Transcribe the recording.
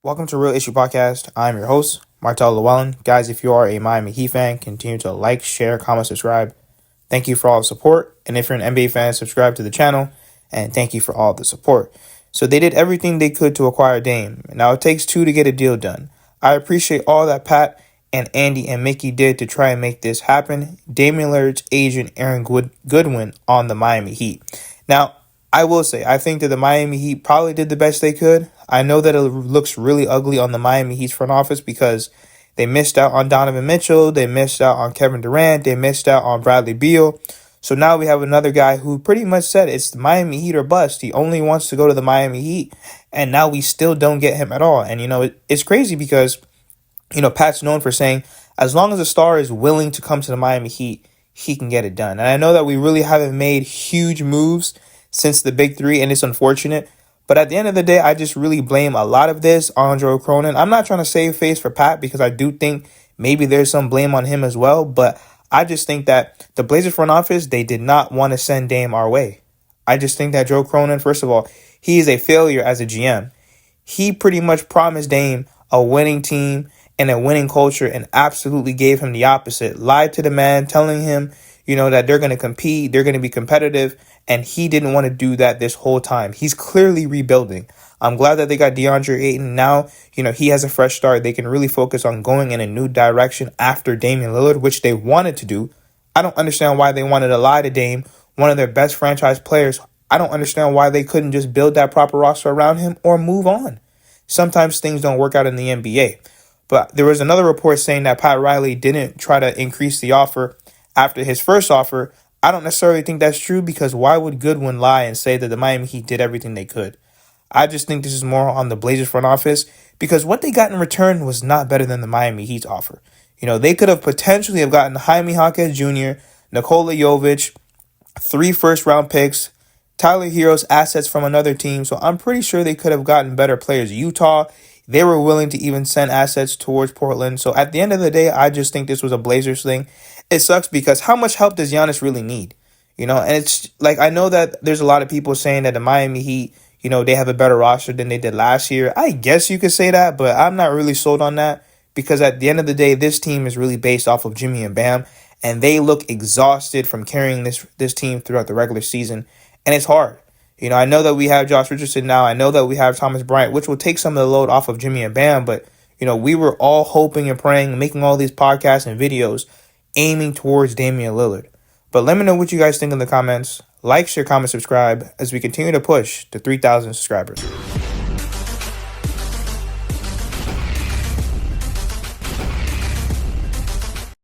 Welcome to Real Issue Podcast. I'm your host, Martel Llewellyn. Guys, if you are a Miami Heat fan, continue to like, share, comment, subscribe. Thank you for all the support. And if you're an NBA fan, subscribe to the channel. And thank you for all the support. So they did everything they could to acquire Dame. Now it takes two to get a deal done. I appreciate all that Pat and Andy and Mickey did to try and make this happen. Damian Lillard's agent, Aaron Goodwin, on the Miami Heat. Now, I will say, I think that the Miami Heat probably did the best they could. I know that it looks really ugly on the Miami Heat's front office because they missed out on Donovan Mitchell, they missed out on Kevin Durant, they missed out on Bradley Beal. So now we have another guy who pretty much said it's the Miami Heat or bust. He only wants to go to the Miami Heat, and now we still don't get him at all. And, it's crazy because, Pat's known for saying as long as a star is willing to come to the Miami Heat, he can get it done. And I know that we really haven't made huge moves since the big three, and it's unfortunate. But at the end of the day, I just really blame a lot of this on Joe Cronin. I'm not trying to save face for Pat because I do think maybe there's some blame on him as well. But I just think that the Blazers front office, they did not want to send Dame our way. I just think that Joe Cronin, first of all, he is a failure as a GM. He pretty much promised Dame a winning team and a winning culture and absolutely gave him the opposite. Lied to the man, telling him, that they're going to compete, they're going to be competitive, and he didn't want to do that this whole time. He's clearly rebuilding. I'm glad that they got DeAndre Ayton. Now, he has a fresh start. They can really focus on going in a new direction after Damian Lillard, which they wanted to do. I don't understand why they wanted to lie to Dame, one of their best franchise players. I don't understand why they couldn't just build that proper roster around him or move on. Sometimes things don't work out in the NBA. But there was another report saying that Pat Riley didn't try to increase the offer after his first offer. I don't necessarily think that's true because why would Goodwin lie and say that the Miami Heat did everything they could? I just think this is more on the Blazers front office because what they got in return was not better than the Miami Heat's offer. They could have potentially have gotten Jaime Jaquez Jr., Nikola Jovic, 3 first-round picks, Tyler Hero's assets from another team. So I'm pretty sure they could have gotten better players. Utah, they were willing to even send assets towards Portland. So at the end of the day, I just think this was a Blazers thing. It sucks because how much help does Giannis really need? And it's like I know that there's a lot of people saying that the Miami Heat, they have a better roster than they did last year. I guess you could say that, but I'm not really sold on that because at the end of the day, this team is really based off of Jimmy and Bam, and they look exhausted from carrying this team throughout the regular season, and it's hard. I know that we have Josh Richardson now. I know that we have Thomas Bryant, which will take some of the load off of Jimmy and Bam, but we were all hoping and praying, making all these podcasts and videos aiming towards Damian Lillard. But let me know what you guys think in the comments. Like, share, comment, subscribe as we continue to push to 3,000 subscribers.